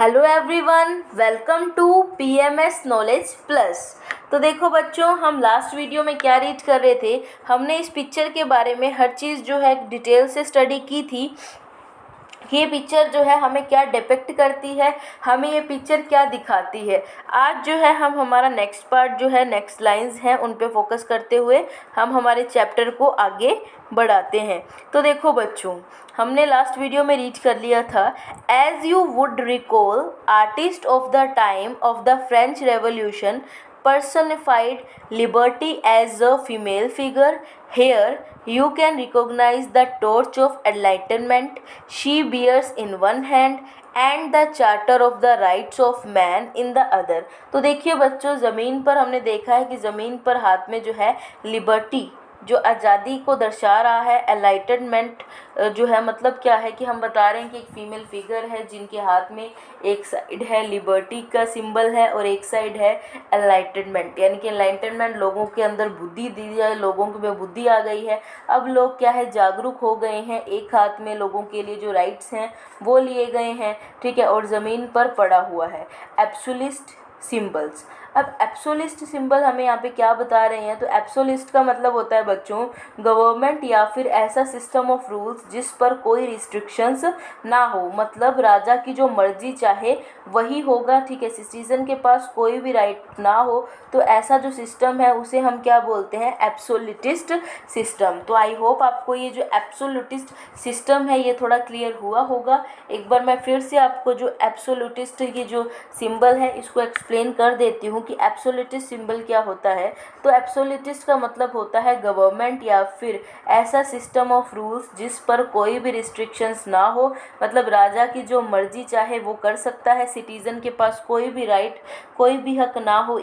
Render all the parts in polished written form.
Hello everyone, welcome to PMS knowledge plus. तो देखो बच्चों, हम लास्ट वीडियो में क्या रीड कर रहे थे। हमने इस पिक्चर के बारे में हर चीज़ जो है डिटेल से स्टडी की थी। ये पिक्चर जो है हमें क्या डिपिक्ट करती है, हमें ये पिक्चर क्या दिखाती है। आज जो है हम हमारा नेक्स्ट पार्ट जो है, नेक्स्ट लाइंस हैं, उन पे फोकस करते हुए हम हमारे चैप्टर को आगे बढ़ाते हैं। तो देखो बच्चों, हमने लास्ट वीडियो में रीच कर लिया था, as you would recall artist of the time of the French revolution personified liberty as a female figure. Here you can recognize the torch of enlightenment she bears in one hand and the charter of the rights of man in the other. तो देखिए बच्चों, ज़मीन पर हमने देखा है कि ज़मीन पर हाथ में जो है लिबर्टी, जो आज़ादी को दर्शा रहा है, एनलाइटनमेंट जो है, मतलब क्या है कि हम बता रहे हैं कि एक फीमेल फिगर है जिनके हाथ में एक साइड है लिबर्टी का सिंबल है और एक साइड है एनलाइटनमेंट, यानी कि एनलाइटनमेंट लोगों के अंदर बुद्धि दी जाए, लोगों में बुद्धि आ गई है। अब लोग क्या है, जागरूक हो गए हैं, एक हाथ में लोगों के लिए जो राइट्स हैं वो लिए गए हैं, ठीक है, और ज़मीन पर पड़ा हुआ है एब्सोल्यूट सिंबल्स। अब एब्सोल्यूट सिंबल हमें यहाँ पे क्या बता रहे हैं, तो एब्सोल्यूट का मतलब होता है बच्चों गवर्नमेंट या फिर ऐसा सिस्टम ऑफ रूल्स जिस पर कोई रिस्ट्रिक्शंस ना हो, मतलब राजा की जो मर्जी चाहे वही होगा, ठीक है, सिटीजन के पास कोई भी राइट ना हो। तो ऐसा जो सिस्टम है उसे हम क्या बोलते हैं, एब्सोल्यूटिस्ट सिस्टम। तो आई होप आपको ये जो एब्सोल्यूटिस्ट सिस्टम है ये थोड़ा क्लियर हुआ होगा। एक बार मैं फिर से आपको जो एब्सोल्यूटिस्ट की जो सिंबल है इसको एक्सप्लेन कर देती हूँ कि एब्सोल्यूटिस्ट सिंबल क्या होता है। तो एब्सोल्यूटिस्ट का मतलब होता है गवर्नमेंट या फिर ऐसा सिस्टम ऑफ रूल्स जिस पर कोई भी रिस्ट्रिक्शंस ना हो, मतलब राजा की जो मर्जी चाहे वो कर सकता है, सिटीज़न के पास कोई भी राइट, कोई भी हक ना हो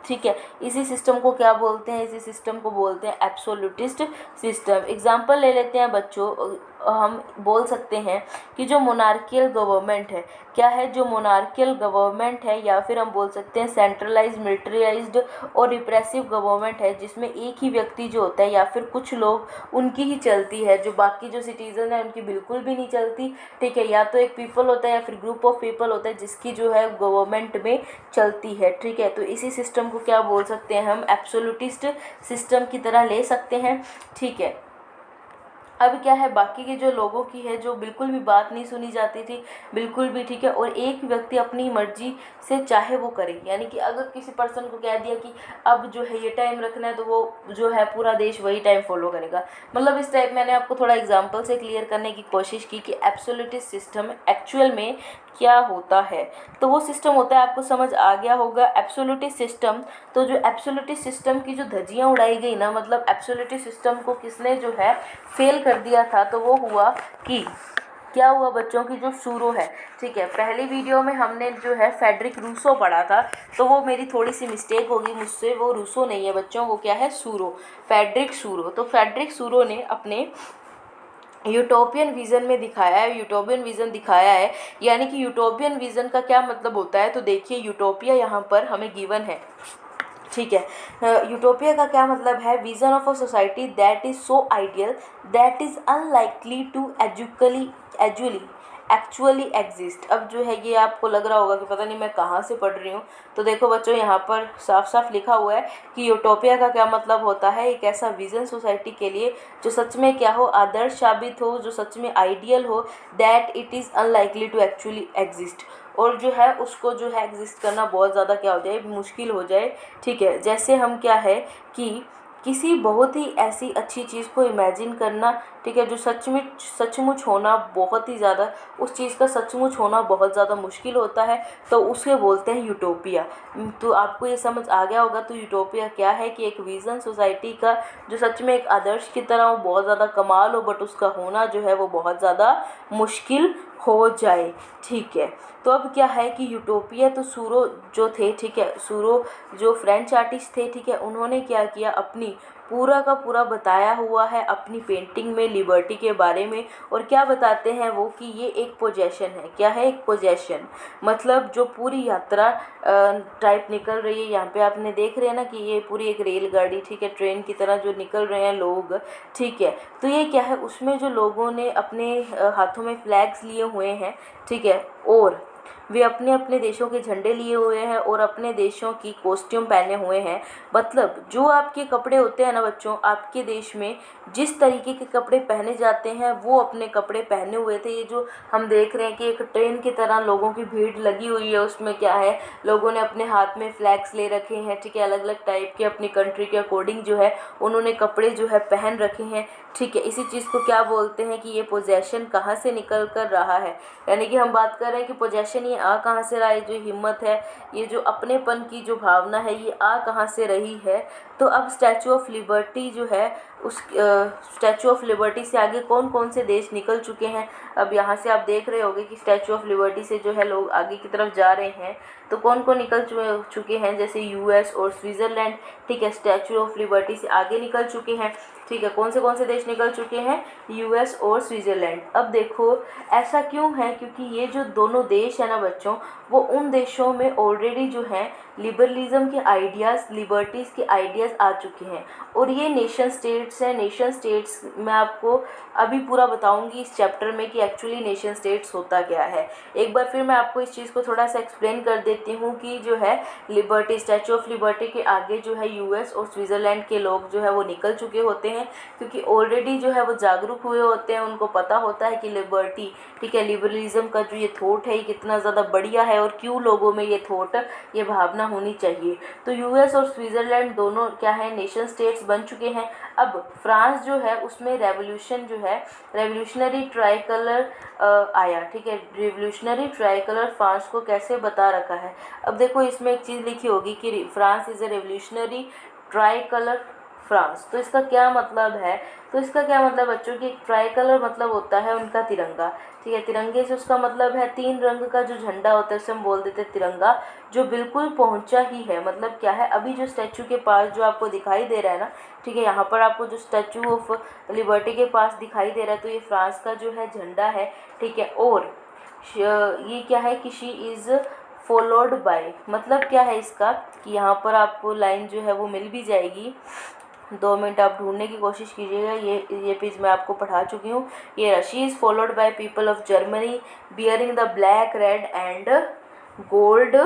ठीक है। इसी सिस्टम को क्या बोलते हैं, इसी सिस्टम को बोलते हैं एब्सोल्यूटिस्ट सिस्टम। एग्जाम्पल ले लेते हैं बच्चों, हम बोल सकते हैं कि जो मोनार्कियल गवर्नमेंट है, क्या है, जो मोनार्कियल गवर्नमेंट है, या फिर हम बोल सकते हैं सेंट्रलाइज्ड, मिलिट्रीलाइज्ड और रिप्रेसिव गवर्नमेंट है, जिसमें एक ही व्यक्ति जो होता है या फिर कुछ लोग उनकी ही चलती है, जो बाकी जो सिटीज़न है उनकी बिल्कुल भी नहीं चलती, ठीक है। या तो एक पीपल होता है या फिर ग्रुप ऑफ पीपल होता है जिसकी जो है गवर्नमेंट में चलती है, ठीक है। तो इसी सिस्टम को क्या बोल सकते हैं, हम एब्सोल्यूटिस्ट सिस्टम की तरह ले सकते हैं, ठीक है। अब क्या है, बाकी के जो लोगों की है, जो बिल्कुल भी बात नहीं सुनी जाती थी, बिल्कुल भी, ठीक है, और एक व्यक्ति अपनी मर्जी से चाहे वो करे, यानी कि अगर किसी पर्सन को कह दिया कि अब जो है ये टाइम रखना है, तो वो जो है पूरा देश वही टाइम फॉलो करेगा। मतलब इस टाइप मैंने आपको थोड़ा एग्जांपल से क्लियर करने की कोशिश की कि एब्सोल्यूटिस्ट सिस्टम एक्चुअल में क्या होता है। तो वो सिस्टम होता है, आपको समझ आ गया होगा एब्सोल्यूटिस्ट सिस्टम। तो जो एब्सोल्यूटिस्ट सिस्टम की जो धज्जियाँ उड़ाई गई ना, मतलब एब्सोल्यूटिस्ट सिस्टम को किसने जो है फेल कर दिया था, तो वो हुआ कि क्या हुआ बच्चों की जो सूरो है, ठीक है। पहली वीडियो में हमने जो है फेडरिक रूसो पढ़ा था, तो वो मेरी थोड़ी सी मिस्टेक होगी मुझसे, वो रूसो नहीं है बच्चों, वो क्या है, सूरो, फेडरिक सूरो। तो फेडरिक सूरो ने अपने यूटोपियन विज़न में दिखाया है, यूटोपियन विज़न दिखाया है, यानी कि यूटोपियन विज़न का क्या मतलब होता है। तो देखिए, यूटोपिया यहाँ पर हमें गिवन है, ठीक है। यूटोपिया का क्या मतलब है, vision of a society that is so ideal that is unlikely to actually exist. अब जो है ये आपको लग रहा होगा कि पता नहीं मैं कहाँ से पढ़ रही हूँ। तो देखो बच्चों, यहाँ पर साफ साफ लिखा हुआ है कि यूटोपिया का क्या मतलब होता है, एक ऐसा विज़न सोसाइटी के लिए जो सच में क्या हो, आदर्श साबित हो, जो सच में आइडियल हो, that it is unlikely to actually exist, और जो है उसको जो है एग्जिस्ट करना बहुत ज़्यादा क्या हो जाए, मुश्किल हो जाए, ठीक है। जैसे हम क्या है कि किसी बहुत ही ऐसी अच्छी चीज़ को इमेजिन करना, ठीक है, जो सचमुच होना बहुत ही ज़्यादा, उस चीज़ का सचमुच होना बहुत ज़्यादा मुश्किल होता है, तो उसे बोलते हैं यूटोपिया। तो आपको ये समझ आ गया होगा। तो यूटोपिया क्या है कि एक विज़न सोसाइटी का जो सच में एक आदर्श की तरह हो, बहुत ज़्यादा कमाल हो, बट उसका होना जो है वो बहुत ज़्यादा मुश्किल हो जाए, ठीक है। तो अब क्या है कि यूटोपिया, तो सूरो जो थे, ठीक है, सूरो जो फ्रेंच आर्टिस्ट थे, ठीक है, उन्होंने क्या किया, अपनी पूरा का पूरा बताया हुआ है अपनी पेंटिंग में लिबर्टी के बारे में। और क्या बताते हैं वो कि ये एक पोजेशन है, क्या है, एक पोजेशन, मतलब जो पूरी यात्रा टाइप निकल रही है। यहाँ पे आपने देख रहे हैं ना कि ये पूरी एक रेलगाड़ी, ठीक है, ट्रेन की तरह जो निकल रहे हैं लोग, ठीक है। तो ये क्या है, उसमें जो लोगों ने अपने हाथों में फ्लैग्स लिए हुए हैं, ठीक है, और वे अपने अपने देशों के झंडे लिए हुए हैं और अपने देशों की कॉस्ट्यूम पहने हुए हैं। मतलब जो आपके कपड़े होते हैं ना बच्चों, आपके देश में जिस तरीके के कपड़े पहने जाते हैं वो अपने कपड़े पहने हुए थे। ये जो हम देख रहे हैं कि एक ट्रेन की तरह लोगों की भीड़ लगी हुई है, उसमें क्या है, लोगों ने अपने हाथ में फ्लैग्स ले रखे हैं, ठीक है, अलग अलग टाइप के अपनी कंट्री के अकॉर्डिंग जो है उन्होंने कपड़े जो है पहन रखे हैं, ठीक है। इसी चीज़ को क्या बोलते हैं कि ये पोजेशन कहाँ से निकल कर रहा है, यानी कि हम बात कर रहे हैं कि पोजेशन ये आ कहाँ से रहा है, जो हिम्मत है, ये जो अपनेपन की जो भावना है, ये आ कहाँ से रही है। तो अब स्टैचू ऑफ लिबर्टी जो है, उस स्टैचू ऑफ लिबर्टी से आगे कौन कौन से देश निकल चुके हैं। अब यहाँ से आप देख रहे होंगे कि स्टैचू ऑफ लिबर्टी से जो है लोग आगे की तरफ जा रहे हैं, तो कौन कौन निकल चुके हैं, जैसे यूएस और स्विट्ज़रलैंड, ठीक है, स्टैचू ऑफ लिबर्टी से आगे निकल चुके हैं, ठीक है। कौन से देश निकल चुके हैं, यूएस और स्विट्ज़रलैंड। अब देखो ऐसा क्यों है, क्योंकि ये जो दोनों देश है ना बच्चों, वो उन देशों में ऑलरेडी जो है लिबरलिज्म के आइडियाज़, लिबर्टीज़ के आइडियाज़ आ चुके हैं। और ये नेशन स्टेट्स हैं। नेशन स्टेट्स मैं आपको अभी पूरा बताऊंगी इस चैप्टर में कि एक्चुअली नेशन स्टेट्स होता क्या है। एक बार फिर मैं आपको इस चीज़ को थोड़ा सा एक्सप्लेन कर देती हूँ कि जो है लिबर्टी, स्टैचू ऑफ लिबर्टी के आगे जो है यूएस और स्विट्ज़रलैंड के लोग जो है वो निकल चुके होते हैं, क्योंकि ऑलरेडी जो है वो जागरूक हुए होते हैं, उनको पता होता है कि लिबर्टी, ठीक है, लिबरलिज्म का जो ये थॉट है ये कितना ज़्यादा बढ़िया है और क्यों लोगों में ये थॉट, ये भावना होनी चाहिए। तो यूएस और स्विट्ज़रलैंड दोनों क्या है, नेशन स्टेट्स बन चुके हैं। अब फ्रांस जो है उसमें रेवोल्यूशन जो है, रेवोल्यूशनरी ट्राई कलर आया, ठीक है। रेवोल्यूशनरी ट्राई कलर फ्रांस को कैसे बता रखा है। अब देखो इसमें एक चीज़ लिखी होगी कि France is a revolutionary try colour France. तो इसका क्या मतलब है, तो इसका क्या मतलब बच्चों की, ट्राई कलर मतलब होता है उनका तिरंगा, ठीक है। तिरंगे से उसका मतलब है 3 रंग का जो झंडा होता है उसे हम बोल देते हैं तिरंगा, जो बिल्कुल पहुंचा ही है। मतलब क्या है, अभी जो स्टैचू के पास जो आपको दिखाई दे रहा है ना, ठीक है, यहाँ पर आपको जो स्टैचू ऑफ लिबर्टी के पास दिखाई दे रहा है, तो ये फ्रांस का जो है झंडा है, ठीक है। और ये क्या है कि शी इज़ फॉलोड बाय, मतलब क्या है इसका कि यहाँ पर आपको लाइन जो है वो मिल भी जाएगी। 2 मिनट आप ढूंढने की कोशिश कीजिएगा। ये पेज मैं आपको पढ़ा चुकी हूँ। ये she is followed by people of Germany bearing the black, red and gold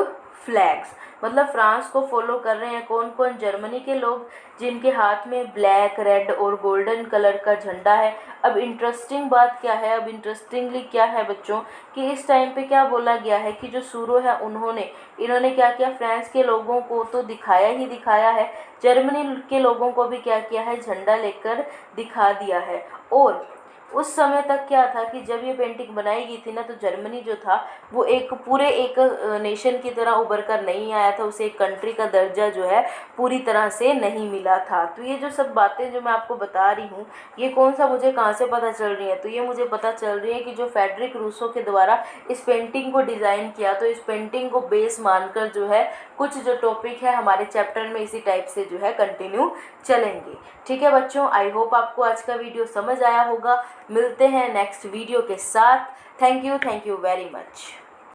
flags. मतलब फ्रांस को फॉलो कर रहे हैं कौन कौन, जर्मनी के लोग, जिनके हाथ में ब्लैक, रेड और गोल्डन कलर का झंडा है। अब इंटरेस्टिंग बात क्या है, अब इंटरेस्टिंगली क्या है बच्चों कि इस टाइम पे क्या बोला गया है कि जो सूरो है इन्होंने क्या किया, फ्रांस के लोगों को तो दिखाया ही दिखाया है, जर्मनी के लोगों को भी क्या किया है, झंडा लेकर दिखा दिया है। और उस समय तक क्या था कि जब ये पेंटिंग बनाई गई थी ना, तो जर्मनी जो था वो एक पूरे एक नेशन की तरह उभर कर नहीं आया था, उसे एक कंट्री का दर्जा जो है पूरी तरह से नहीं मिला था। तो ये जो सब बातें जो मैं आपको बता रही हूँ, ये कौन सा मुझे कहाँ से पता चल रही है, तो ये मुझे पता चल रही है कि जो फ्रेडरिक रूसो के द्वारा इस पेंटिंग को डिज़ाइन किया, तो इस पेंटिंग को बेस मानकर जो है कुछ जो टॉपिक है हमारे चैप्टर में इसी टाइप से जो है कंटिन्यू चलेंगे। ठीक है बच्चों, आई होप आपको आज का वीडियो समझ आया होगा। मिलते हैं नेक्स्ट वीडियो के साथ। Thank you very much.